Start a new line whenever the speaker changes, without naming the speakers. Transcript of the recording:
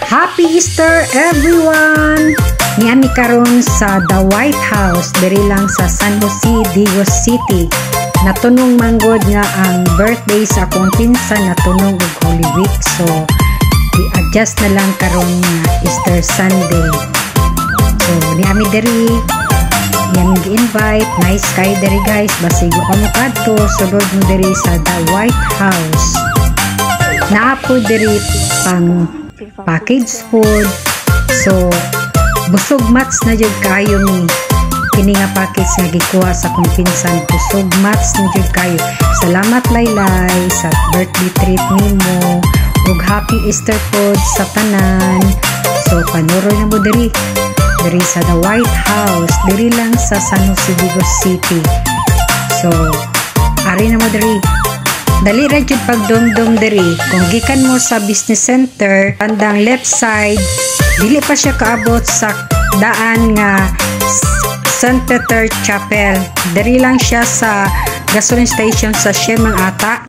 Happy Easter everyone! Niami karon sa The White House diri lang sa San Jose, Digos City. Natunong manggod nga ang birthday sa akong pinsan natunog og Holy Week. So i-adjust na lang karon nga Easter Sunday. So niami diri, niami gi-invite. Nice kay diri guys. Basig ko mo kadto sulod mo diri sa The White House. Naapo diri pang package food. So busog mats na jud kayo ni kini nga package nga gikuha sa kong pinsan. Busog mats na jud kayo. Salamat Laylay sa birthday treat nimo ug happy Easter food sa tanan. So panuroy na mo diri sa The White House diri lang sa San Jose, Digos City. So ari na mo diri. Dali ra jud pagdumdum diri. Kung gikan mo sa business center, bandang left side, dili pa siya kaabot sa daan nga St. Peter Chapel. Diri lang siya sa gasoline station sa Shemang ata.